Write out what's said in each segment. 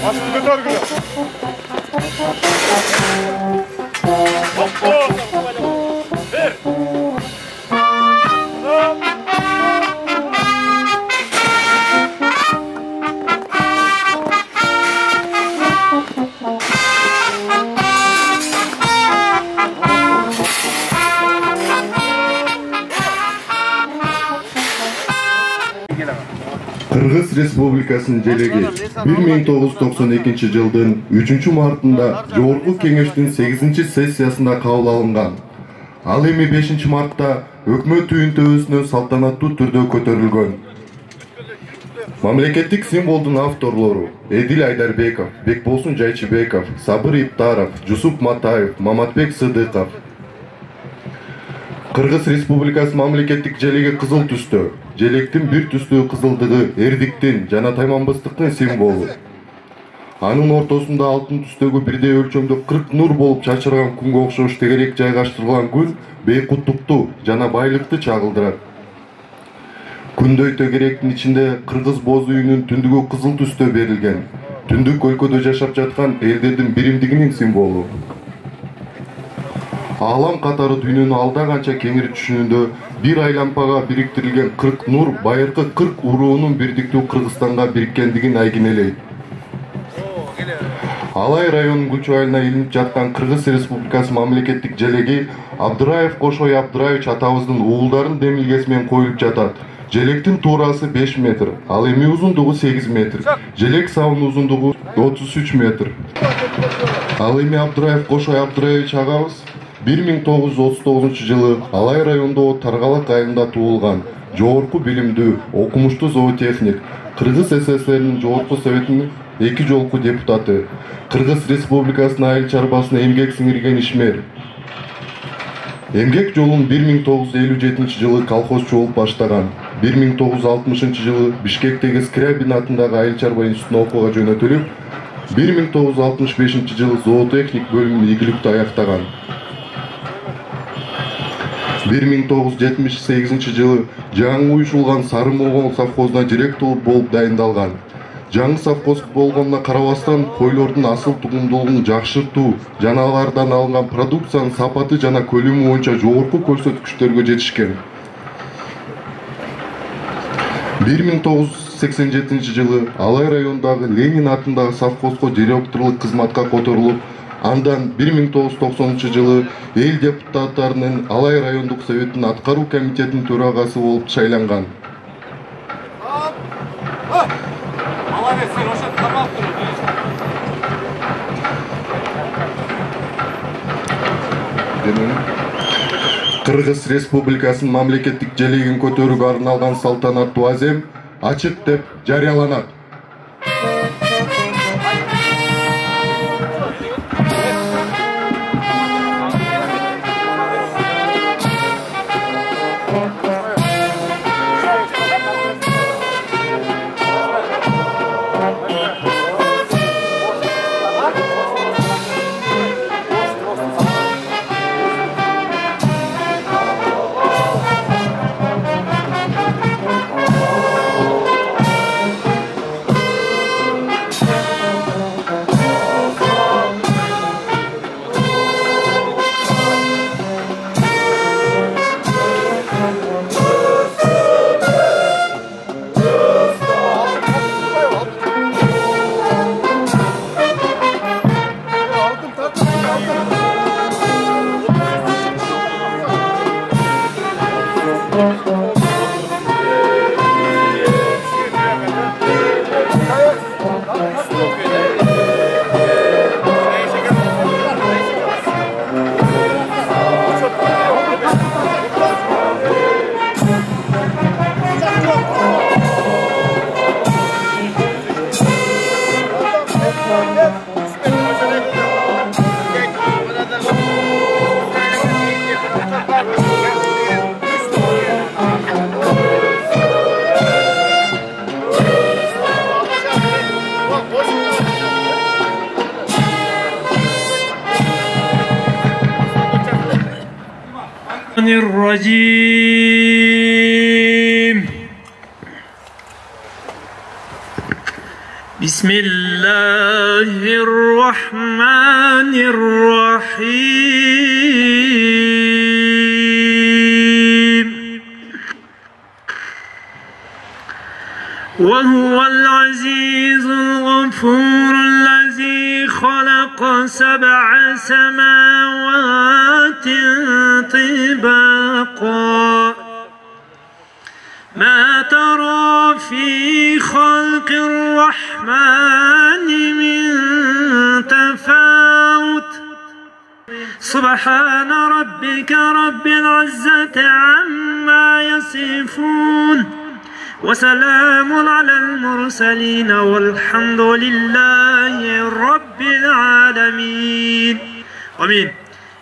Aslı götürgülü. Bir. Kırgız Республикасынын желеги 1992 жылдын 3 мартында Жогорку Кеңештин 8 сессиясында кабыл алынган. Ал эми 5 мартта өкмөт үйүнтөбүсүнөн салтанаттуу түрдө көтөрүлгөн. Мамлекеттик символдун авторлору Эдил Айдарбеков, Бекболсун Жайчыбеков, Сабыр Иптаров, Жусуп Матаев, Маматбек Сыдыков. Кыргыз Республикасы мамлекеттик желеги кызыл түстө. Желектин бир түстүү кызылдыгы эрдиктин жана тайманбастыктын символу. Анын ортосунда алтын түстөгү бирдей өлчөмдө 40 нур болуп чачырган күнгө окшош тегерек жайгаштырылган күн бейкуттукту жана байлыкты чагылдырат. Күндөй тегеректин ичинде кыргыз боз үйүнүн түндүгү кызыл түстө берилген. Түндүк өлкөдө жашап жаткан элдердин биримдигинин символу. Алам катары дүйнөнүн алда канча кеңири түшүнүндө бир айлампага бириктирилген 40 нур байыркы 40 уруунун бирдиктүү Кыргызстанга бириkkендигин айгинелейт. Алай районунун Гүлчү айылына илинип жаткан Кыргыз Республикасы мамлекеттик желеги Абдыраев Кошой Абдыраевич атабыздын уулдарынын демилгеси менен коюлуп жатат. Желектин туурасы 5 метр, ал эми узундугу 8 метр. Желек сабынын узундугу 33 метр. Ал эми Абдыраев Кошой Абдыраевич агабыз 1939 жылы Алай районунда Таргалак айылында туулган. Жогорку билимдүү, окумуштуу зоотехник, Кыргыз СССРнин Жогорку Советинин 2 жолку депутаты, Кыргыз Республикасынын айыл чарбасына эмгек сиңирген ишмер. Эмгек жолун 1957 жылы колхозчу болуп баштаган. 1960 жылы Бишкектеги Скрябин атындагы айыл чарба институтуна окууга жөнөтүлүп, 1965 жылы зоотехник бөлүмүн ийгиликтүү аяктаган. 1978 жылы жаңы уюшулган Сары Могол совхозуна директор болуп дайындалган. Жаңы совхоз болгонуна карабастан койлордун асыл тугумдуулугун жакшыртуу жана алардан алынган продукциянын сапаты жана көлөмү боюнча жогорку көрсөткүчтөргө жетишкен. 1987 жылы Алай районундагы Ленин атындагы совхозго директорлук кызматка которулуп, андан 1990 жылы эл депутаттарынын Алай райондук советинин аткаруу комитетинин төрагасы болуп шайланган. Кыргыз Республикасынын мамлекеттик желегин көтөрүүгө арналган салтанаттуу азем ачык деп жарыяланат. بسم الله الرحمن الرحيم وهو العزيز الغفور الذي خلق 7 سماوات طباقا ما ترى في خلق الرحمن من تفاوت سبحان ربك رب العزة عما يصفون وسلام على المرسلين والحمد لله رب العالمين آمين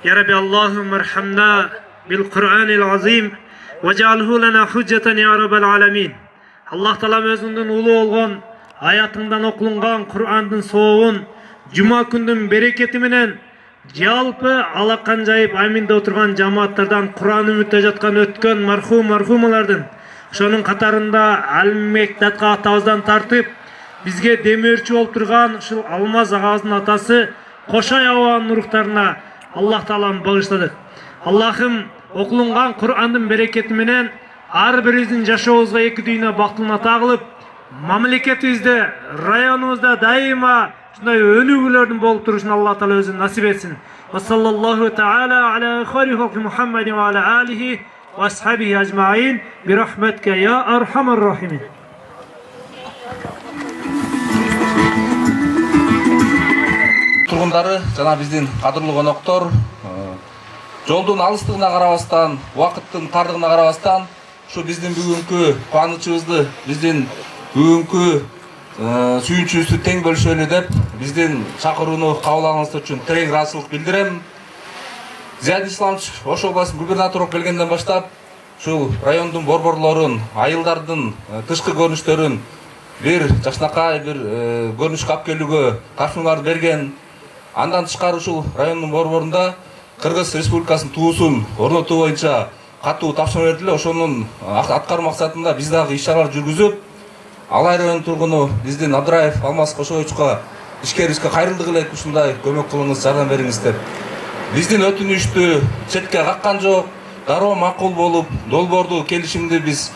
يا رب اللهم ارحمنا بالقرآن العظيم وجعله لنا حجة يا رب العالمين Allah Taala özünden ulu olgan ayatından okulungan Kur'an'ın soğuğun Cuma gündün bereketi menen жалпы алакан жайып аминде отурган жамааттардан Кур'ан үмүттө жаткан өткөн мархумалардын ошонун катарында Алмектатка атабыздан тартып бизге демөөрчү болуп турган ушул Алмаз агабыздын атасы Кошой абанын руктарына Аллах Тааланы багыштадык. Аллахым окулунган Кур'андын берекети менен ар бирибиздин жашообузга эки дүйнө бактылына тагылып, мамлекетибизде, районубузда дайыма шундай өнүгүүлөрдүн болуп турушун Аллах Таала өзү насип этсин. Ва саллаллаху таала аля хайри халқи Мухаммадин ва аля алихи ва асхабихи ажмаин би рахматика я архамар рахимин. Тургундары жана биздин кадырлуу коноктор, жолдун алыстыгына карабастан, убакыттын тардыгына карабастан, ушу биздин бүгүнкү кубанычыбызды, биздин бүгүнкү сүйүнчүбүздү тең бөлүшөлү деп, биздин чакырууну кабыл алганыңыз үчүн терең ыраазычылык билдирем. Зиядин Исламович Ош областынын губернатору болуп келгенден баштап, ушул райондун борборлорун, айылдардын тышкы көрүнүштөрүн бир жакшынакай бир көрүнүшкө алып келүүгө тапшырмаларды берген. Андан тышкары ушул райондун борборунда Кыргыз Республикасынын туусун орнотуу боюнча катуу тапшырма берилди. Ошонун аткаруу максатында биз дагы иш-чаралар жүргүзүп, Алай районунун тургуну биздин Абдыраев Алмаз Кошоевичке ишкерибизге кайрылдык элек ушундай көмөк кылыңыз, жардам бериңиз деп. Биздин өтүнүштү четке каккан жок, дароо макул болуп, долбоорду келишимди биз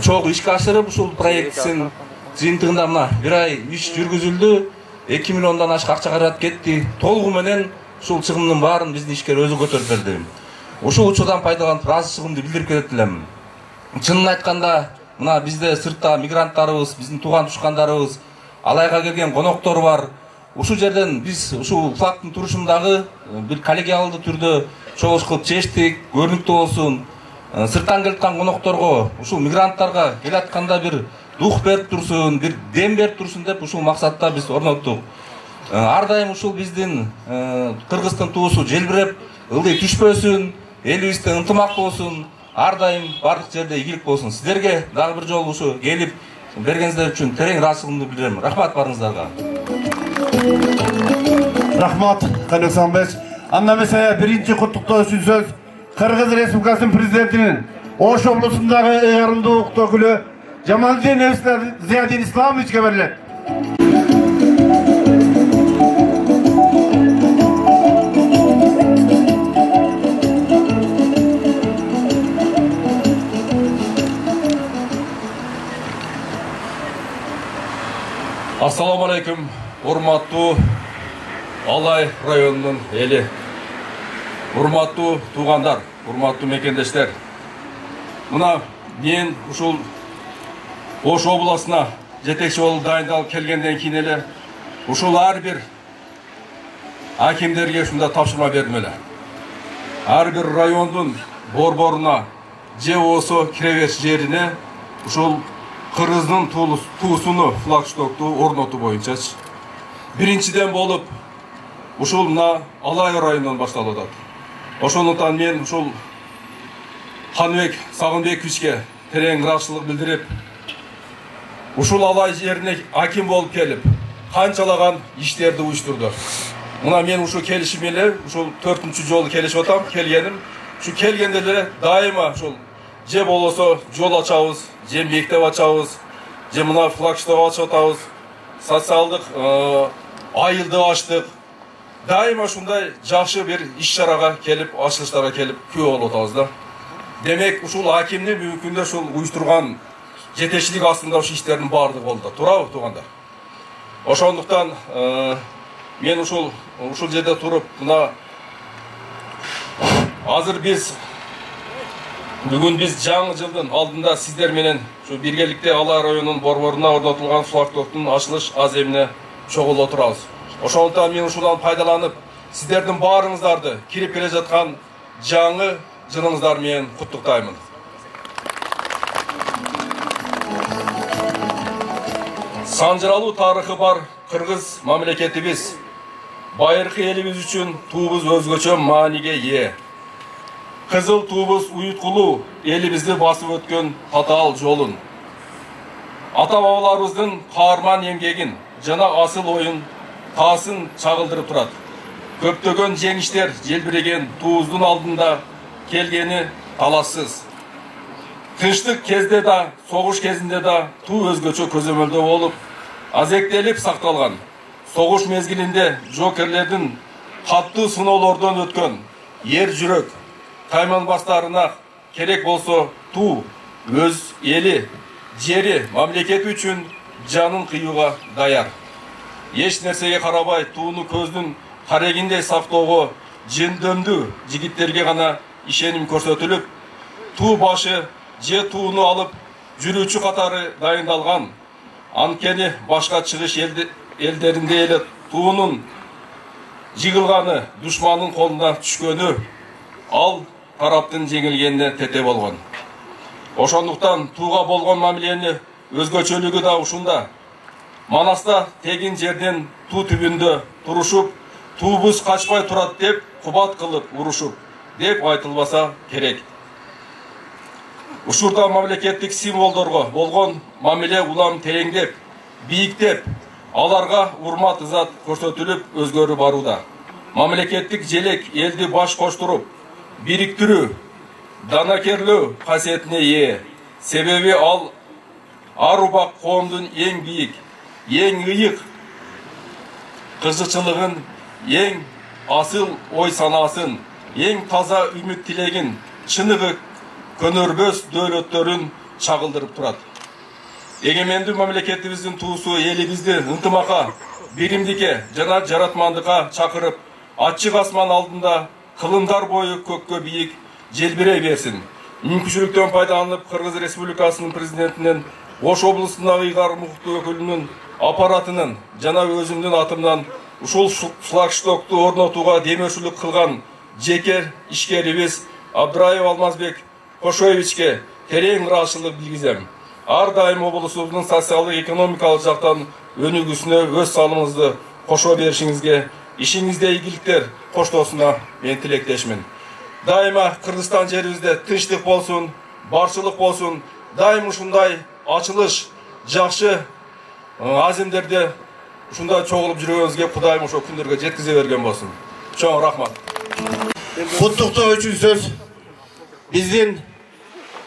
чогуу ишке ашырып, ушул проекттин жыйынтыгында мына бир ай иш жүргүзүлдү. 2 миллиондон ашык акча каражат кетти. Толугу менен ушул чыгымдын баарын биздин ишкер өзү көтөрүп берди. Ушул учурдан пайдаланып ыраазычылыгымды билдирип кетет элем. Чынын айтканда, мына бизде сыртта мигранттарыбыз, биздин тууган тушкандарыбыз, Алайга келген коноктор бар. Ушул жерден биз ушул флагтын турушундагы бир коллегиалдуу түрдө чогуш кылып чечтик, көрүнүктүү болсун. Сырттан келген конокторго, ушул мигранттарга келатканда бир дух берип турсун, бир дем берип турсун деп ушул максатта биз орноттук. Ар дайым ушул биздин Кыргыздын туусу желбиреп, ылдый түшпөсүн, элибизде ынтымак болсун, ар дайым бардык жерде ийгилик болсун. Сиздерге дагы бир жолу ушу келип бергениңиздер үчүн терең ыраазычылыгымды билдирем. Рахмат барыңыздарга. Рахмат, Калек Самбек. Андан эмесе биринчи куттуктоо үчүн сөз Кыргыз Республикасынын президентинин Ош облусундагы ыйгарымдуу укук өкүлү Жамалдин Зиядин Исламовичке берилет. Ассаламу алейкум, урматтуу Алай районунун эли, урматтуу туугандар, урматтуу мекендештер. Мына мен ушул Ош областына жетекчи болуп дайындалып келгенден кийин эле ушул ар бир акимдерге ушундай тапшырма бердим эле. Ар бир райондун борборуна же болсо кире бериш жерине ушул Кыргыздын туусуну флагштокту орнотуу боюнча биринчиден болуп ушул мына Алай районунан башталып атат. Ошондуктан мен ушул Ханбек Сагынбековичке терең ыраазычылык билдирип, ушул Алай жерине аким болуп келип, канчалаган иштерди уюштурду. Мына мен ушу келишим эле, ушул 4-чү жолу келишип атам, келгеним. Ушу келгенде эле дайыма ушул же болосо жол ачабыз, же мектеп ачабыз, же мына флагшток ачып атабыз. социалдык айылды ачтык. Дайыма ушундай жакшы бир иш-чарага келип, ачылыштарга келип күбө болуп атабыз да. Демек, ушул акимдин бүгүнкү күндө ушул уюштурган жетекчилик астында ушул иштердин баардыгы болду. Туурабы, туугандар? Ошондуктан мен ушул жерде туруп, мына азыр бүгүн биз жаңы жылдын алдында сиздер менен ушу биргеликте Алай районунун борборуна орнотулган флагштоктун ачылыш аземине чогулуп отурабыз. Ошондуктан мен ушудан пайдаланып, сиздердин баарыңыздарды кирип келе жаткан жаңы жылыңыздар менен куттуктаймын. Санжыралуу тарыхы бар кыргыз мамлекетибиз байыркы элибиз үчүн туубуз өзгөчө мааниге ээ. Кызыл туубуз уюткулуу элибизди басып өткөн татаал жолун, ата-бабаларыбыздын каарман эмгегин жана асыл оюн таасын чагылдырып турат. Көптөгөн жеңиштер желбиреген туубуздун алдында келгени талассыз. Тынчтык кезде да, согуш кезинде да туу өзгөчө көзөмөлдө болуп, азектелип сакталган. Согуш мезгилинде жоокерлердин каттуу сыноолордон өткөн ер жүрөк кайманбастарына керек болсо туу өз эли, жери, мамлекети үчүн жанын кыюуга даяр. Эч нерсеге карабай тууну көздүн карегиндей сактоого жөндөмдүү жигиттерге гана ишеним көрсөтүлүп, туу башы же тууну алып жүрүүчү катары дайындалган. Анткени башка чыгыш элдеринде эле туунун жыгылганы, душмандын колуна түшкөнү, ал тараптын жеңилгенине тете болгон. Ошондуктан тууга болгон мамилени өзгөчөлүгү да ушунда. Манаста тегин жерден туу түбүндө турушуп, туубуз качпай турат деп кубат кылып урушуп деп айтылбаса керек. Ушурда мамлекеттик символдорго болгон мамиле улам тереңдеп, бийиктеп, аларга урмат ызат көрсөтүлүп өзгөрүп барууда. Мамлекеттик желек элди баш коштуруп, бириктирүү, данакерлөө касиетине ээ. Себеби ал ар убак коомдун эң бийик, эң ыйык кызыкчылыгын, эң асыл ой санаасын, эң таза үмүт тилегин, чыныгы көнөрбөс дөөлөттөрүн чагылдырып турат. Эгемендүү мамлекетибиздин туусу элибизди ынтымакка, биримдикке жана жаратмандыкка чакырып, ачык асман алдында кылымдар бою көккө бийик желбирей берсин. Мүмкүнчүлүктөн пайдаланып, Кыргыз Республикасынын президентинин, Ош облусундагы ыйгар укуктуу өкүлүнүн аппаратынын жана өзүмдүн атымдан ушул флагштокту орнотууга демөөрчүлүк кылган жеке ишкерибиз Абдыраев Алмазбек Кошоевичке терең ыраазычылык билгизем. Ар дайым облусубуздун социалдык экономикалык жактан өнүгүүсүнө өз салымыңызды кошо беришиңизге, ишиңизде ийгиликтер коштоосуна мен тилектешмин. Дайыма Кыргызстан жерибизде тынчтык болсун, барчылык болсун, дайым ушундай ачылыш, жакшы аземдерде ушундай чогулуп жүргөнүңүзгө Кудайым ошо күндөргө жеткизе берген болсун. Чоң рахмат. Куттуктоо үчүн сөз биздин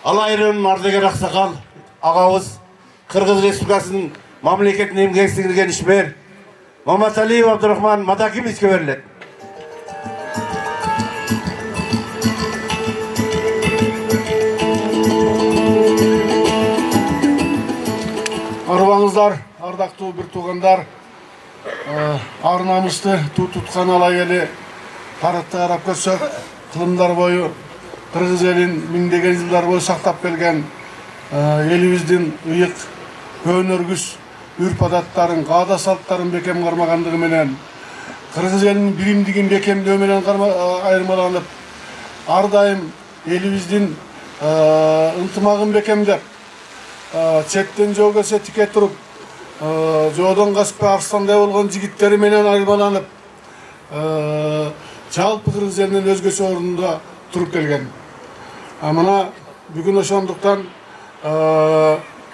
Алай районунун ардагер аксакал агабыз, Кыргыз Республикасынын мамлекетинин эмгек сиңирген ишмер Маматалиев Абдурахман Мадакимовичке берилет. Арбаңыздар, ардактуу бир туугандар, ар намысты туу туткан Алай эли тарыхты карап көрсөк, кылымдар бою Кыргыз элин миңдеген жылдар бою сактап келген элибиздин ыйык өнөргүс үрп адаттарын, каада салттарын бекем кармагандыгы менен, Кыргыз элинин биримдигин бекемдөө менен айырмаланып, ар дайым элибиздин ынтымагын бекемдеп, четтен жөө келсе тике туруп, жоодон качпай арстандай болгон жигиттери менен айырмаланып, жалпы Кыргыз элинин өзгөчө орунда туруп келген. Мына бүгүн ошондуктан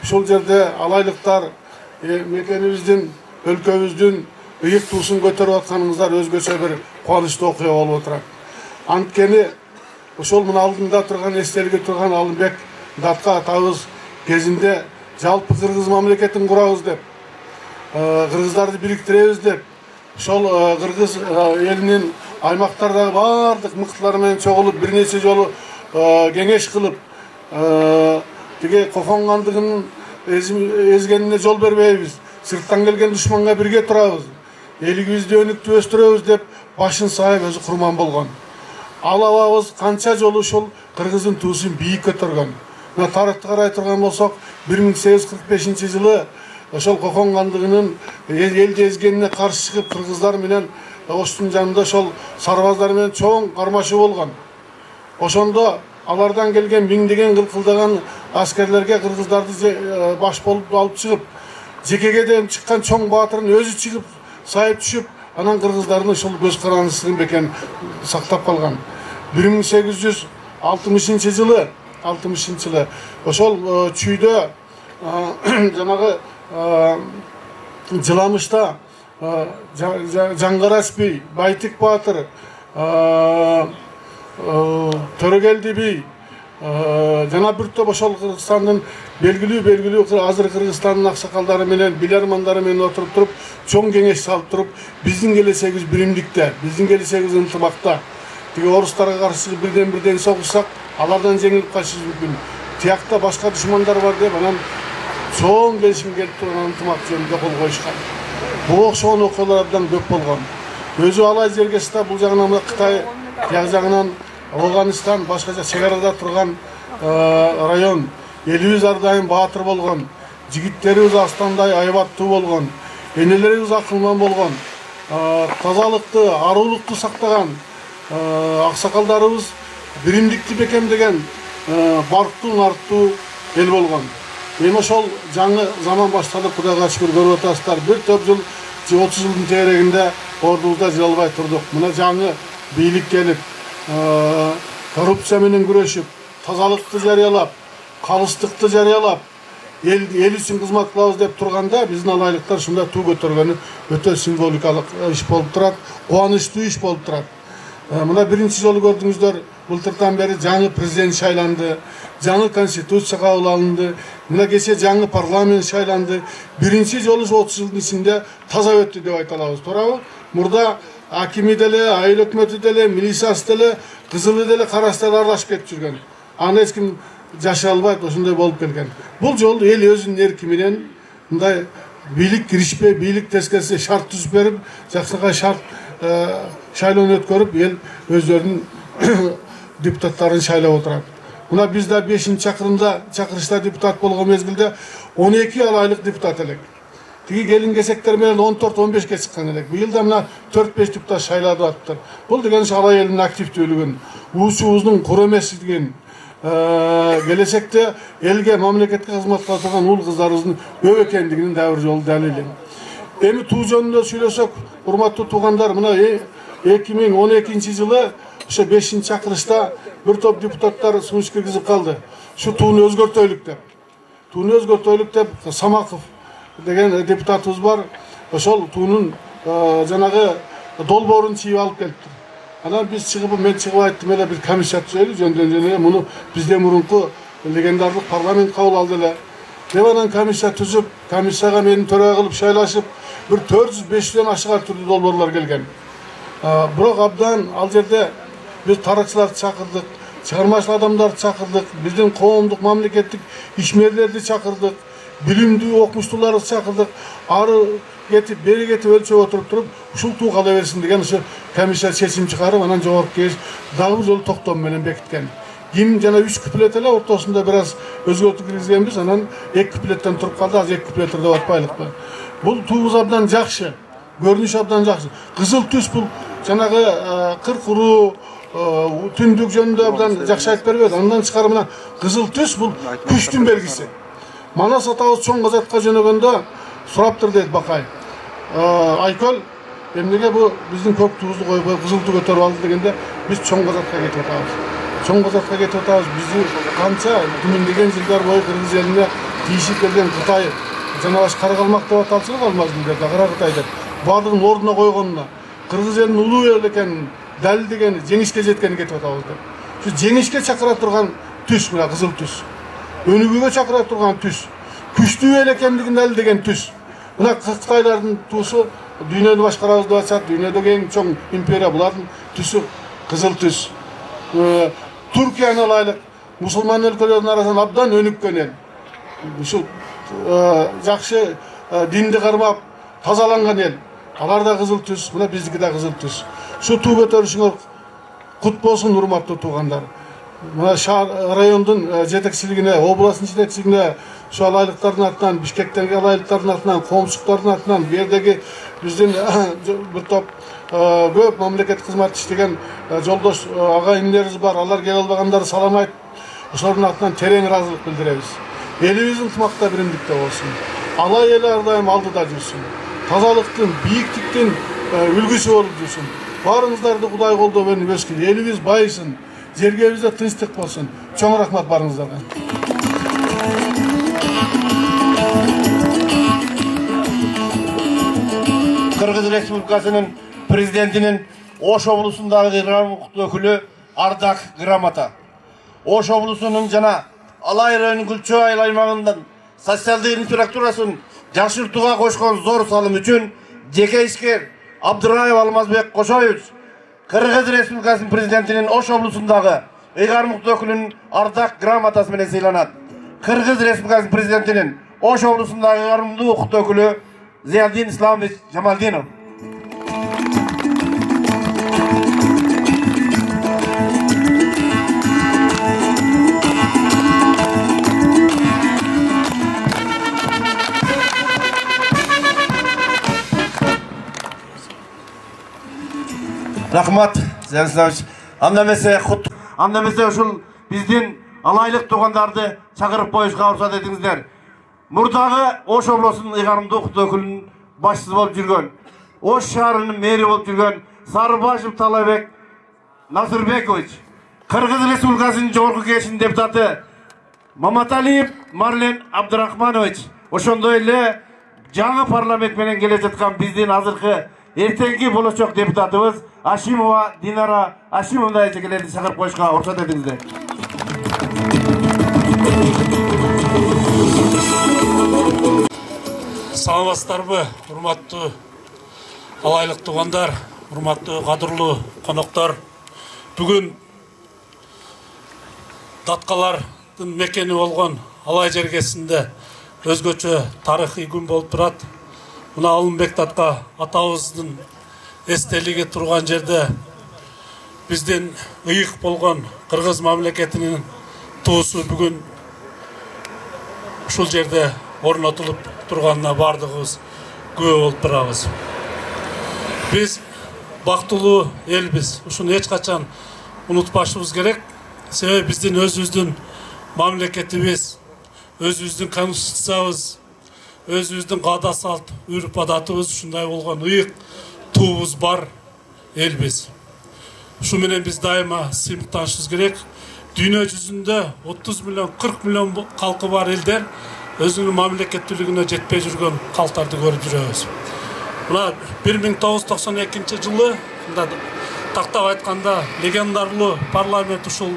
ушул жерде алайлыктар мекенибиздин, өлкөбүздүн ыйык туусун көтөрүп атканыңыздар өзгөчө бир кубанычтуу окуя болуп отурат. Анткени ошол мына алдында турган эстелиги турган Алымбек Датка атабыз кезинде жалпы Кыргыз мамлекетин курабыз деп, кыргыздарды бириктиребиз деп ошол кыргыз элинин аймактардагы баардык мыктылар менен чогулуп бир нече жолу кеңеш кылып тиги Кокон кандыгынын эзгенине жол бербейбиз, сырттан келген душманга бирге турабыз, элибизди өнүктүп өстүрөбүз деп башын сайып өзү курман болгон. Ал абабыз канча жолу ушул кыргыздын туусун бийик көтөргөн. Мына тарыхты карай турган болсок, 1845-жылы ошол Кокон кандыгынын элди эзгенине каршы чыгып кыргыздар менен Оштун жанында ошол сарбаздар менен чоң кармашуу болгон. Ошондо алардан келген миңдеген кылкылдаган аскерлерге кыргыздарды баш болуп алып чыгып, жекеге дейин чыккан чоң баатырын өзү чыгып сайып түшүп, анан кыргыздардын ушул көз карандысынын бекем сактап калган. 1860-жылы ошол чүйдө жанагы Жыламышта Жаңгараш би, Байтик баатыр, Төрөгелди би жана бир топ ошол Кыргызстандын белгилүү азыр Кыргызстандын аксакалдары менен билермандары менен отуруп туруп чоң кеңеш салып туруп, биздин келечегибиз биримдикте, биздин келечегибиз ынтымакта. Тиги орустарга каршы бирден согушсак, алардан жеңилип калышыбыз мүмкүн. Тиякта башка душмандар бар деп анан чоң келишим келип турган ынтымак жөнүндө кол коюшкан. Бул окшогон окуялар абдан көп болгон. Өзү алай жерге ста бул жагынан Кытай, тияк жагынан Афганистан, башкача чек арада турган район. Элибиз ар дайым баатыр болгон, жигиттерибиз астандай айбаттуу болгон, энелерибиз акылман болгон, тазалыкты, арулукту сактаган аксакалдарыбыз биримдикти бекемдеген барктуу, нарттуу эл болгон. Эми ошол жаңы заман башталып, Кудайга шүгүр көрүп атасыздар. Бир топ жыл, 30 жылдын тегерегинде ордубузда жыл албай турдук. Мына жаңы бийлик келип, коррупция менен күрөшүп, тазалыкты жарыялап, калыстыкты жарыялап, эл үчүн кызмат кылабыз деп турганда, биздин алайлыктар ушундай туу көтөргөнү өтө символикалык иш болуп турат, кубанычтуу иш болуп турат. Мына биринчи жолу көрдүңүздөр, былтыртан бери жаңы президент шайланды, жаңы конституция кабыл алынды, мына кече жаңы парламент шайланды. Биринчи жолу 30 жылдын ичинде таза өттү деп айта алабыз, туурабы? Мурда акими деле, айыл өкмөтү деле, милициясы деле, кызылы деле, карасы деле аралашып кетип жүргөн. Аны эч ким жашай албайт, ошондой болуп келген. Бул жолу эл өзүнүн эрки менен мындай бийлик киришпей, бийлик тескерисинде шарт түзүп берип, жакшынакай шарт шайлоону өткөрүп, эл өздөрүнүн депутаттарын шайлап отурат. Мына бизде 5-чакырымда чакырышта депутат болгон мезгилде 12 алайлык депутат элек. Тиги келин-кесектер менен 14-15ке чыккан элек. Быйыл да мына 4-5 депутат шайлап атыптыр. Бул деген алай элдин активдүүлүгүн, уусубуздун кур эместигин, келечекте элге, мамлекетке кызмат кыла турган ул кыздарыбыздын көп экендигинин дагы бир жолу далили. Эми туу жөнүндө сүйлөсөк, урматтуу туугандар, мына 2012-жылы ошо 5-чакырышта бир топ депутаттар сунуш киргизип калды. Şu tuğunu özgörtöylük деп. Tuğunu özgörtöylük деп Самаков деген депутатыбыз бар. Ошол туунун жанагы долбоорун чийип алып келиптир. Анан биз чыгып, мен чыгып айттым эле бир комиссия түзөлү жөндөн муну бизден мурунку легендарлык парламент кабыл алды эле. Деп анан комиссия түзүп, комиссияга мени төрага кылып шайлашып, бир 400-500дөн ашык түрдүү долбоорлор келген. Бирок абдан ал жерде biz tarıkçılar çakırdık, çıkarmaçlı adamlar çakırdık, bizim koğumduk, memleketlik işmerlerdi çakırdık, bilimli okumuştuları çakırdık, arı getip, beri getip ölçüp oturup durup, uşul tuğ kala versin degen şu komiser seçim çıkarıp, anan cevap geç, dağlı bir yolu toktom menen bekitken. Kim jana 3 küplet ele, ortasında biraz özgürlük kirgizgenbiz, anan 2 küpletten turup kaldı, az 2 küpleterde batpaylık. Bu tuğumuz abdan jakşı, görünüş abdan jakşı. Kızıl tüs bu, janagı kırkuru, tündük jönündө абдан жакшы айтып бербеді. Андан чыкары мына кызыл түс бул күчтүн белгиси. Манас атабыз чоң казатка жөнөгөндө сураптыр дейт Бакай. Айкөл эмнеге бу биздин көк туузду койбой кызыл ту көтөрүп алды дегенде биз чоң казатка кетип атабыз. Чоң казатка кетип атабыз. Бизди канча миңдеген жылдар бою кыргыз элине тийишип келген Кытай жанабаш кара калмак деп аталчылык алмазбын деп, кара Кытай деп. Бардыгын ордуна койгонуна, кыргыз элинин улуу эл экенин дәлдеген жеңишке жеткени кетип атабыз деп. Şu жеңишке чакыра турган түс мына кызыл түс. Өнүгүүгө чакыра турган түс. Күчтүү эл экендигин дәлдеген түс. Мына Кытайлардын туусу дүйнөнү башкарабыз деп атышат. Дүйнөдөгү эң чоң империя, булардын түсү кызыл түс. Түркияны алайлык, мусулман өлкөлөрдүн арасынан абдан өнүккөн эл. Ушу жакшы динди кармап тазаланган эл. Алар да кызыл түс, мына биздики да кызыл түс. Şu tuu көтөрүшүңөр кут болсун, урматтуу туугандар. Мына шаар райондун жетекчилигине, областын жетекчилигине, şu алайлыктардын атынан, Бишкектеги алайлыктардын атынан, коомчулуктардын атынан, бу жердеги биздин бир топ көп мамлекет кызмат иштеген жолдош ага инилерибиз бар. Алар келе албагандарды салам айтып, ошолордун атынан терең ыраазылык билдиребиз. Элибиз ынтымакта, биримдикте болсун. Алай эли ар дайым алдыда жүрсүн. Тазалыктын, бийиктиктин үлгүсү болуп жүрсүн. Барыңыздарды Кудай колдоп өнүп өскүн. Элибиз байысын, жергебизде тынчтык болсун. Чоң рахмат барыңыздарга. Кыргыз Республикасынын президентинин Ош облусундагы ыйгарым укуктуу өкүлү Ардак грамота. Ош облусунун жана Алай районунун Гүлчөө айыл аймагынын социалдык инфраструктурасын жакшыртууга кошкон зор салым үчүн жеке ишкер Абдыраев Алмазбек Кошоевич Кыргыз Республикасынын президентинин Ош облусундагы ыйгарым укуктуу өкүлүнүн Ардак грамотасы менен сыйланат. Кыргыз Республикасынын президентинин Ош облусундагы ыйгарымдуу укуктуу өкүлү Зиядин Исламович Жамалдинов. Рахмат, Зиядин Исламович. Анда эмесе ушул биздин алайлык туугандарды чакырып коюшка уруксат этиңиздер. Мурдагы Ош облусунун ыйгарымдуу укуктуу өкүлүнүн башчысы болуп жүргөн, Ош шаарынын мэри болуп жүргөн Сарыбашев Талайбек Насырбекович, Кыргыз Республикасынын жогорку кеңешинин депутаты Маматалиев Марлен Абдырахманович, ошондой эле жаңы парламент менен келе жаткан биздин азыркы эртеңки болочок депутатыбыз Ашимова Динара Ашимовна эжекелерди чакырып коюшка уруксат этиңиздер. Саламатсыздарбы, урматтуу алайлык туугандар, урматтуу кадырлуу коноктор. Бүгүн датталардын мекени болгон Алай жергесинде өзгөчө тарыхый күн болуп турат. Мына Алымбек датка атабыздын эстелиги турган жерде биздин ыйык болгон Кыргыз мамлекетинин туусу бүгүн ушул жерде орнотулуп турганына бардыгыбыз күбө болуп турабыз. Биз бактылуу элбиз. Ушуну эч качан унутпашыбыз керек. Себеби биздин өзүбүздүн мамлекетибиз, өзүбүздүн конституциябыз, өзүбүздүн каада салт, үрп адатыбыз ушундай болгон ыйык туубуз бар элбиз. Ушу менен биз дайыма сыймыктанышыбыз керек. Дүйнө жүзүндө 30 миллион, 40 миллион калкы бар элдер өзүнүн мамлекеттүүлүгүнө жетпей жүргөн калктарды көрүп жүрөбүз. Мына 1992 жылы тактап айтканда легендарлуу парламент ушул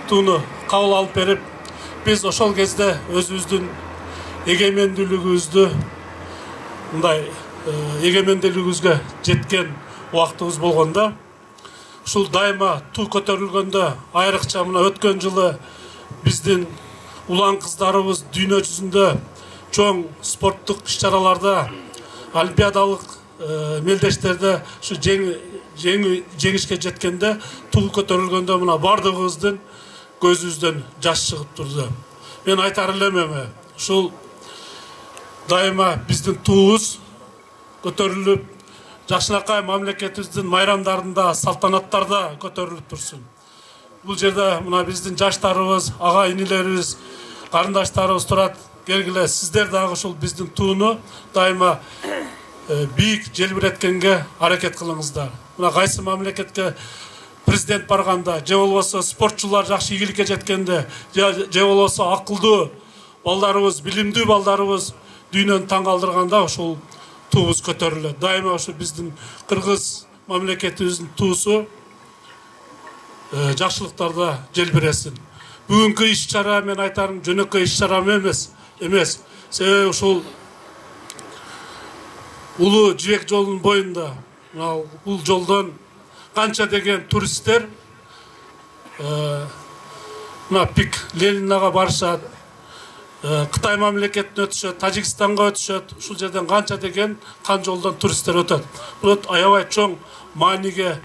тууну кабыл алып берип, биз ошол кезде өзүбүздүн эгемендүүлүгүбүздү мындай эгемендүүлүгүбүзгө жеткен убактыбыз болгондо, ушул дайыма туу көтөрүлгөндө, айрыкча мына өткөн жылы биздин улан кыздарыбыз дүйнө жүзүндө чоң спорттук иш-чараларда, олимпиадалык мелдештерде ушу жеңишке жеткенде, туу көтөрүлгөндө мына бардыгыбыздын көзүбүздөн жаш чыгып турду. Мен айтар элем, ушул дайыма биздин туубуз көтөрүлүп, жакшынакай мамлекетибиздин майрамдарында, салтанаттарда көтөрүлүп турсун. Бул жерде мына биздин жаштарыбыз, ага инилерибиз, карындаштарыбыз турат. Келгиле, сиздер дагы ушул биздин тууну дайыма бийик желбиреткенге аракет кылыңыздар. Мына кайсы мамлекетке президент барганда, же болбосо спортчулар жакшы ийгиликке жеткенде, же болбосо акылдуу балдарыбыз, билимдүү балдарыбыз дүйнөнү таң калтырганда ушул туубуз көтөрүлөт. Дайыма ушу биздин Кыргыз мамлекетибиздин туусу жакшылыктарда желбиресин. Бүгүнкү иш-чара, мен айтарым, жөнөкөй иш-чара эмес. Себеби ушул улуу жибек жолунун боюнда бул жолдон канча деген туристтер мына пик Ленинага барышат, Кытай мамлекетине өтүшөт, Тажикстанга өтүшөт. Ушул жерден канча деген кан жолдон туристтер өтөт. Бул аябай чоң мааниге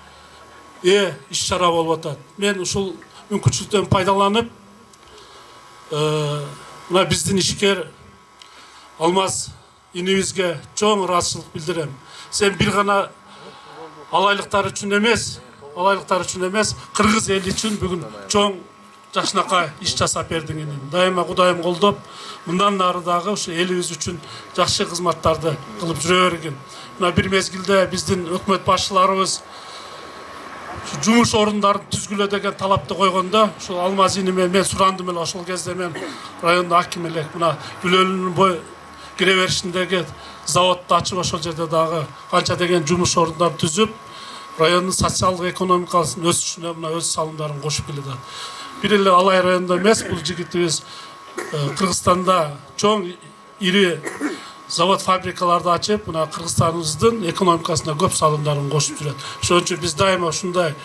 иш-чара болуп атат. Мен ушул мүмкүнчүлүктөн пайдаланып, мына биздин ишкер Алмаз инибизге чоң ыраазычылык билдирем. Сен бир гана алайлыктар үчүн эмес, кыргыз эли үчүн бүгүн чоң жакшынакай иш жасап бердиң эне. Дайыма Кудайым колдоп, мындан нары дагы ушу элибиз үчүн жакшы кызматтарды кылып жүрө бергин. Мына бир мезгилде биздин өкмөт башчыларыбыз жумуш орундарын түзгүлө деген талапты койгондо, ушул Алмаз иниме мен сурандым эле. Ошол кезде мен райондун акими эле мына Бүлөлүнүн бой кире беришиндеги заводду ачып, ошол жерде дагы канча деген жумуш орундарын түзүп, райондун социалдык экономикасынын өсүшүнө мына өз салымдарын кошуп келет. Бир эле Алай районунда эмес, бул жигитибиз Кыргызстанда чоң ири завод фабрикаларды ачып, мына Кыргызстаныбыздын экономикасына көп салымдарын кошуп жүрөт. Ошон үчүн биз дайыма ушундай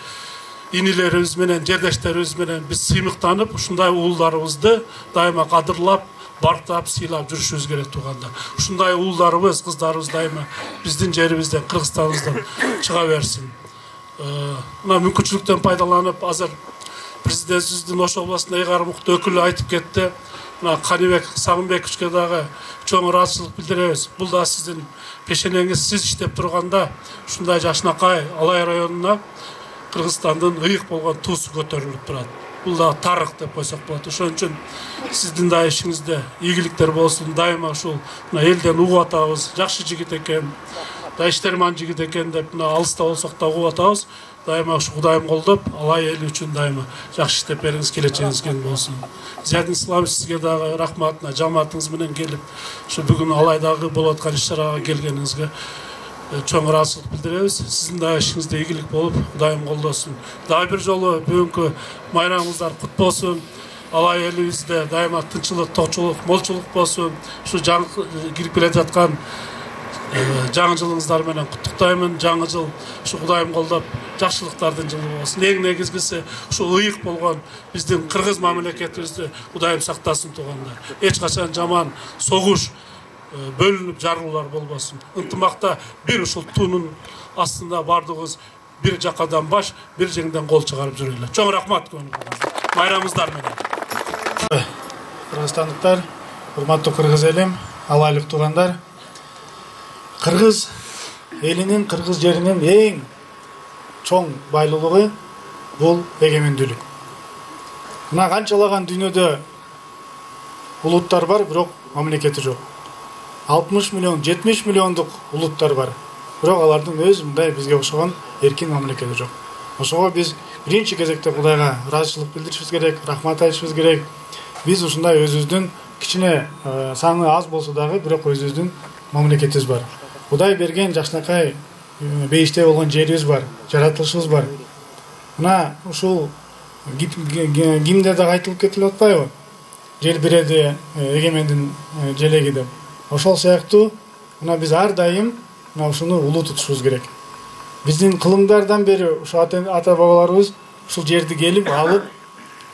инилерибиз менен, жердештерибиз менен биз сыймыктанып, ушундай уулдарыбызды дайыма кадырлап, барктап, сыйлап жүрүшүбүз керек туугандар. Ушундай уулдарыбыз, кыздарыбыз дайыма биздин жерибизден, Кыргызстаныбыздан чыга берсин. Мына мүмкүнчүлүктөн пайдаланып, азыр президентибиздин Ош областында ыйгарым уктуу өкүлү айтып кетти. Мына Каныбек Сагынбековичке дагы чоң ыраазычылык билдиребиз. Бул да сиздин пешенеңиз, сиз иштеп турганда ушундай жакшынакай Алай районуна Кыргызстандын ыйык болгон туусу көтөрүлүп турат. Бул да тарых деп койсок болот. Ошон үчүн сиздин да ишиңизде ийгиликтер болсун. Дайыма ушул мына элден угуп атабыз. Жакшы жигит экен, да иштерман жигит экен деп мына алыста болсок да угуп атабыз. Дайыма ушу Кудайым колдоп, Алай эли үчүн дайыма жакшы иштеп бериңиз, келечегиңиз кең болсун. Зиядин Исламович, сизге дагы рахмат, жамаатыңыз менен келип, ушу бүгүн Алайдагы болуп аткан иш-чарага келгениңизге чоң ыраазычылык билдиребиз. Сиздин да ишиңизде ийгилик болуп, Кудайым колдосун. Дагы бир жолу бүгүнкү майрамыңыздар кут болсун. Алай элибизде дайыма тынччылык, токчулук, молчулук болсун. Ушу кирип келе жаткан жаңы жылыңыздар менен куттуктаймын. Жаңы жыл ушу Кудайым колдоп жакшылыктардын жылы болсун. Эң негизгиси ушу ыйык болгон биздин кыргыз мамлекетибизди Кудайым сактасын туугандар. Эч качан жаман согуш, бөлүнүп жарылуулар болбосун. Ынтымакта бир ушул туунун астында бардыгыбыз бир жакадан баш, бир жеңден кол чыгарып жүрөлү. Чоң рахмат майрамыңыздар менен. Кыргызстандыктар, урматтуу кыргыз элим, алайлык туугандар. Кыргыз элинин, кыргыз жеринин эң чоң байлуулугу бул эгемендүүлүк. Мына канчалаган дүйнөдө улуттар бар, бирок мамлекети жок. 60 миллион, 70 миллиондук улуттар бар. Бирок алардын өз мындай бизге окшогон эркин мамлекети жок. Ошого биз биринчи кезекте Кудайга ыраазычылык билдиришибиз керек, рахмат айтышыбыз керек. Биз ушундай өзүбүздүн кичине саны аз болсо дагы, бирок өзүбүздүн мамлекетибиз бар. Кудай берген жакшынакай бейиште болгон жерибиз бар, жаратылышыбыз бар. Мына ушул кимде дагы айтылып кетилип атпайбы? Жер береди эгемендин желеги деп. Ошол сыяктуу мына биз ар дайым мына ушуну улуу тутушубуз керек. Биздин кылымдардан бери ушу ата бабаларыбыз ушул жерди келип алып,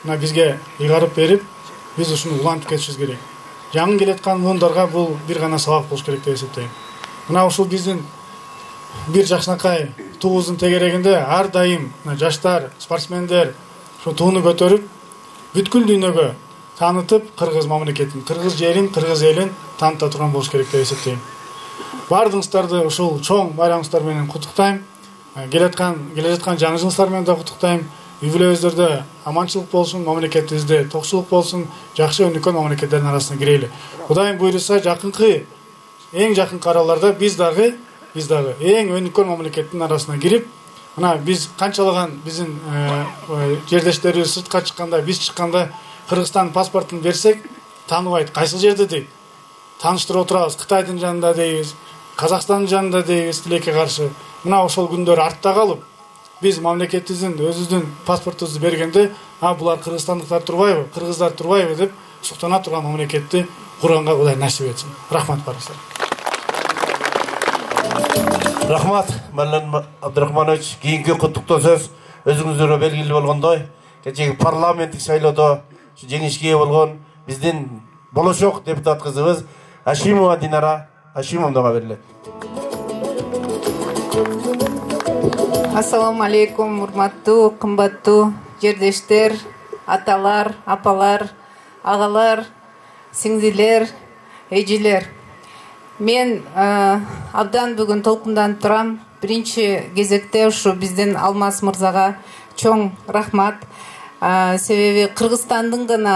мына бизге ыйгарып берип, биз ушуну улантып кетишибиз керек. Жаңы келаткан муундарга бул бир гана сабак болуш керек деп эсептейм. Мына ушул биздин бир жакшынакай туубуздун тегерегинде ар дайым жаштар, спортсмендер ушу тууну көтөрүп, бүткүл дүйнөгө таанытып, кыргыз мамлекетин, кыргыз жерин, кыргыз элин тааныта турган болуш керек деп эсептейм. Бардыгыңыздарды ушул чоң байрамыңыздар менен куттуктайм. Келе жаткан жаңы жылыңыздар менен да куттуктайм. Үй-бүлөңүздөрдө аманчылык болсун, мамлекетибизде токчулук болсун, жакшы өнүккөн мамлекеттердин арасына кирели. Кудайым буйруса, эң жакынкы араларда биз дагы эң өнүккөн мамлекеттин арасына кирип, мына биз канчалаган биздин жердештерибиз сыртка чыкканда, биз чыкканда Кыргызстан паспортун берсек, тааныбайт, кайсы жерде дейт. Тааныштырып отурабыз, Кытайдын жанында дейбиз, Казакстандын жанында дейбиз, тилекке каршы. Мына ошол күндөр артта калып, биз мамлекетибиздин өзүбүздүн паспортубузду бергенде, булар кыргызстандыктар турбайбы, кыргыздар турбайбы деп суктана турган мамлекетти курганга Кудай насип этсин. Рахмат барыңыздар. Рахмат, Мәлен Абдрахманович, кейінгі құттықтау сөз өзіңіздерге белгілі болғандай, кешегі парламенттік сайлауда жеңіске болған біздің болашақ депутат қызымыз Ашимова Динара Ашимовнаға беріледі. Ассаламу алейкум, урматтуу, кымбаттуу жердештер, аталар, апалар, ағалар, сиңдилер, эжелер. Мен абдан бүгін толқындан тұрам. Бірінші кезекте ушу биздин Алмаз мырзага чоң рахмат. Себеби Кыргызстандын гана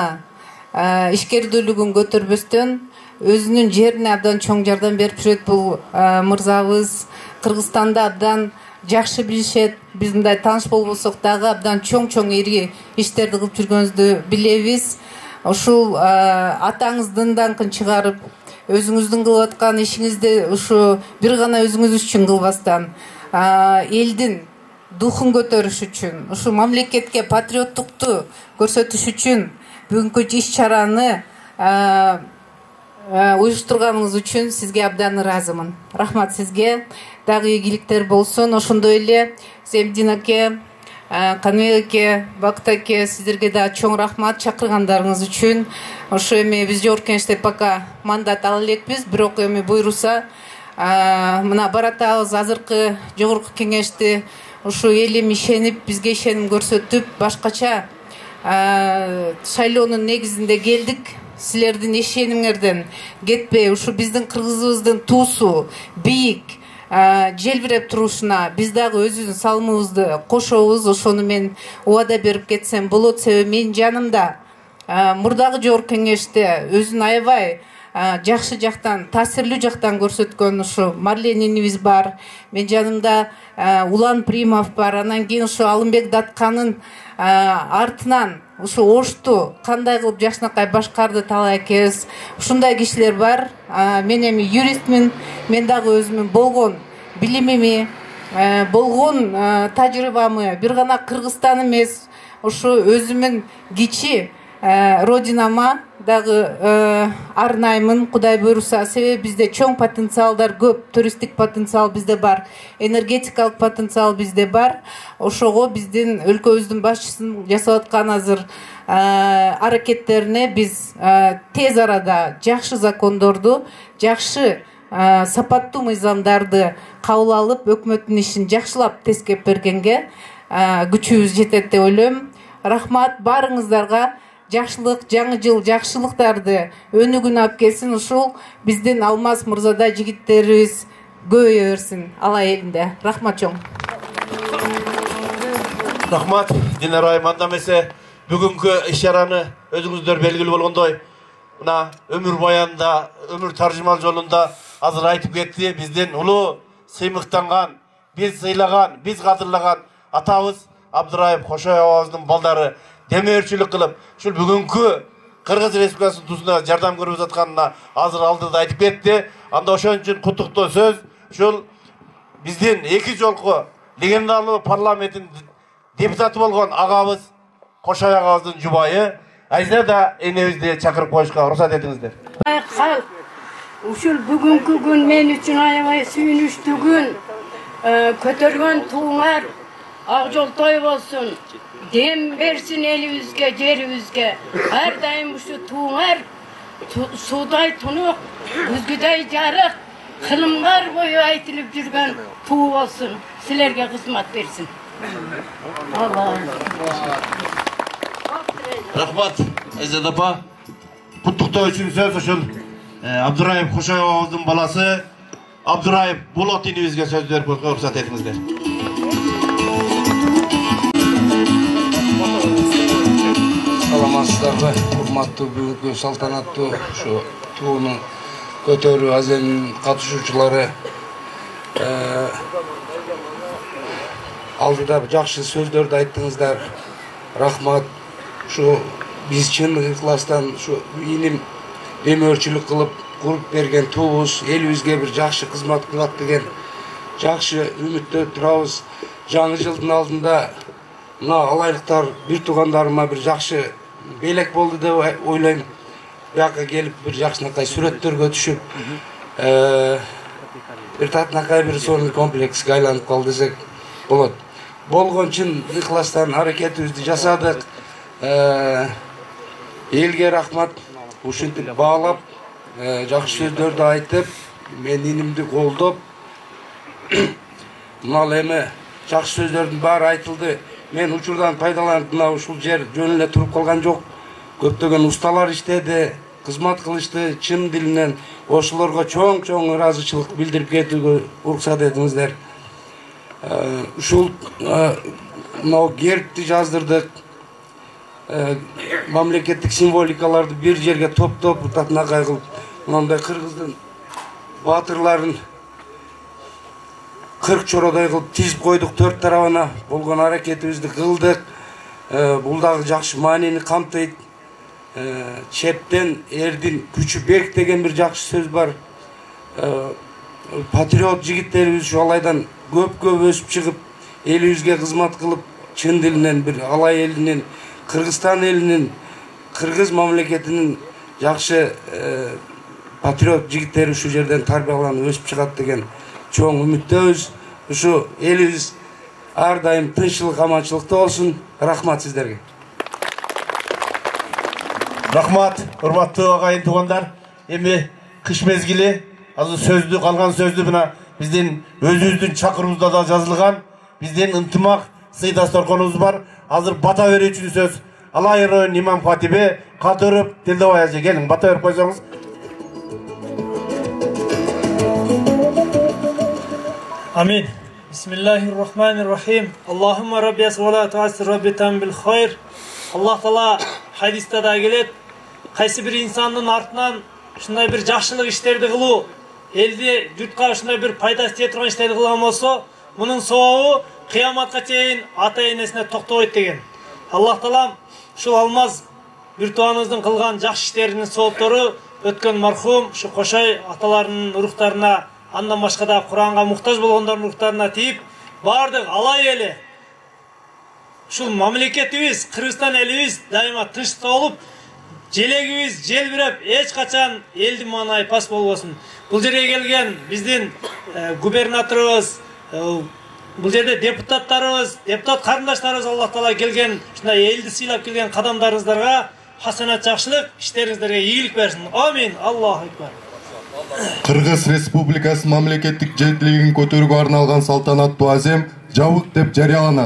ишкердүүлүгүн көтөрбөстөн өзүнүн жерине абдан чоң жардам берип жүрөт бул мырзабыз. Кыргызстанда абдан жакшы билишет. Биз мындай тааныш болбосок дагы абдан чоң ири иштерди кылып жүргөнүздү билебиз. Ушул атаңыздын даңкын чыгарып, өзүңүздүн кылып аткан ишиңизди ушу бир гана өзүңүз үчүн кылбастан, элдин духун көтөрүш үчүн, ушу мамлекетке патриоттукту көрсөтүш үчүн бүгүнкү иш-чараны уюштурганыңыз үчүн сизге абдан ыраазымын. Рахмат сизге. Дагы ийгиликтер болсун. Ошондой эле Земдин аке, Каныбек аке, Бакыт аке, сиздерге да чоң рахмат чакыргандарыңыз үчүн. Ошо эми биз Жогорку Кеңеште пока мандат ала элекпиз, бирок эми буйруса мына баратабыз азыркы Жогорку Кеңешти ушу элим ишенип, бизге ишеним көрсөтүп, башкача шайлоонун негизинде келдик. Силердин ишенимиңерден кетпей, ушу биздин кыргызыбыздын туусу бийик желбиреп турушуна биз дагы өзүбүздүн салымыбызды кошобуз. Ошону мен убада берип кетсем болот. Себеби менин жанымда мурдагы Жогорку Кеңеште өзүн аябай жакшы жактан, таасирлүү жактан көрсөткөн ушу Марлен инибиз бар. Мен жанымда Улан Примов бар. Анан кийин ушу Алымбек Датканын артынан ушу Ошту кандай кылып жакшынакай башкарды талай экенбиз. Ушундай кишилер бар. Мен эми юристмин. Мен дагы өзүмүн болгон билимими, болгон тажрыйбамы бир гана Кыргызстан эмес, ушу өзүмүн кичи родинама дагы арнаймын, Кудай буйруса. Себеби бизде чоң потенциалдар көп, туристтик потенциал бизде бар, энергетикалык потенциал бизде бар. Ошого биздин өлкөбүздүн башчысынын жасап аткан азыр аракеттерине биз тез арада жакшы закондорду, жакшы сапаттуу мыйзамдарды кабыл алып, өкмөттүн ишин жакшылап тескеп бергенге күчүбүз жетет деп ойлойм. Рахмат баарыңыздарга. Жакшылык, жаңы жыл жакшылыктарды өнүгүн алып келсин. Ушул биздин Алмаз мырзада жигиттерибиз көбөйө берсин ала элинде. Рахмат чоң. Рахмат Динара айым. Анда эмесе бүгүнкү иш-чараны өзүңүздөр белгилүү болгондой, мына өмүр баянында, өмүр таржымал жолунда азыр айтып кетти. Биздин улуу сыймыктанган, биз сыйлаган, биз кадырлаган атабыз Абдыраев Кошой абабыздын балдары демеушілік қылып, шул бүгінгі Кыргыз Республикасынын туусуна жардам көрүп жатканына азыр алдыда айтып кетти. Анда ошон үчүн куттуктоо сөз шул биздин эки жолку легендалуу парламенттин депутаты болгон агабыз Кошой агабыздын жубайы Айза да энебизди чакырып коюшка уруксат этиңиздер. Ушул бүгүнкү күн мен үчүн аябай сүйүнүчтүү күн. Көтөргөн тууңар ак жол той болсун. Dem versin elibizge, jeribizge. Her daim şu tuğar, suday tunuk, güzgüday jarık, kılımlar boyu aytılıp жүрген tuğ olsun. Silerge kısmet versin. Allah. Rahmat Ezzet apa. Kutlukta üçün söz uşul Abdurayev Kuşay abamыздың balası Abdurayev Bulut inibizge söz verip ruhsat etіңіздер. Саламатсыздарбы, урматтуу бүгүнкү салтанаттуу ушу туунун көтөрүү аземинин катышуучулары. Алдыда жакшы сөздөрдү айттыңыздар. Рахмат. Ушу биз чын ыкластан ушу иним демөөрчүлүк кылып куруп берген туубуз элибизге бир жакшы кызмат кылат деген жакшы үмүттө турабыз. Жаңы жылдын алдында мына алайлыктар бир туугандарыма бир жакшы белек болду деп ойлойм. Бияка келип бир жакшынакай сүрөттөргө түшүп бир татынакай бир сонун комплекске айланып калды десек болот. Болгон чын ыкластан аракетибизди жасадык. Элге рахмат, ушинтип баалап, жакшы сөздөрдү айтып, мен инимди колдоп, мына эме жакшы сөздөрдүн баары айтылды. Мен учурдан пайдаланып, мына ушул жер жөн эле туруп калган жок. Көптөгөн усталар иштеди, кызмат кылышты чын дилинен. Ошолорго чоң ыраазычылык билдирип кетүүгө уруксат этиңиздер. Ушул мына гербти жаздырдык. Мамлекеттик символикаларды бир жерге топтоп, татынакай кылып, мындай кыргыздын баатырларын 40 чородой кылып тизип койдук, 4 тарабына болгон аракетибизди кылдык. Бул дагы жакшы маанини камтыйт. Чептен эрдин күчү берк деген бир жакшы сөз бар. Патриот жигиттерибиз ушу алайдан көп өсүп чыгып, элибизге кызмат кылып, чын дилинен бир алай элинин, Кыргызстан элинин, кыргыз мамлекетинин жакшы патриот жигиттери ушу жерден тарбияланып өсүп чыгат деген чоң үмүттөбүз. Ушу элибиз ар дайым тынччылык, аманчылыкта болсун. Рахмат сиздерге. Рахмат, урматтуу агайын туугандар. Эми кыш мезгили, азыр сөздү, калган сөздү мына биздин өзүбүздүн чакыруубузда да жазылган. Биздин ынтымак, сыйдастарконубуз бар. Азыр бата берүү үчүн сөз Алай район имам катиби Кадыров Дилдебай ажы. Келиң, бата берип койсоңуз. Амин. Бисмиллахир-рахманир-рахим. Аллахумма рабби асвала таасир рабби там бил хайр. Аллах Таала хадисте да келет. Кайсы бир инсандын артынан ушундай бир жакшылык иштерди кылуу, элди, журтка ушундай бир пайдасы тие турган иштерди кылган болсо, мунун сообу кыяматка чейин ата-энесине токтобойт деген. Аллах Таалам ушул алмаз бир тууганыбыздын кылган жакшы иштеринин сооптору өткөн мархум ушу Кошой аталарынын уруктарына, андан башка да Куранга муктаж болгондордун уруктарына тиип, баардык алай эли ушул мамлекетибиз, Кыргызстан элибиз дайыма тынчта болуп, желегибиз желбиреп, эч качан элдин маанай пас болбосун. Бул жерге келген биздин губернаторубуз, бул жерде депутаттарыбыз, депутат карындаштарыбыз Аллах Таала келген, ушундай элди сыйлап келген кадамдарыңыздарга хасанат, жакшылык, иштериңиздерге ийгилик берсин. Амин. Аллаху акбар. Кыргыз Республикасы мамлекеттик жетилигин көтөрүүгө арналган салтанаттуу азем жабык деп жарыяланат.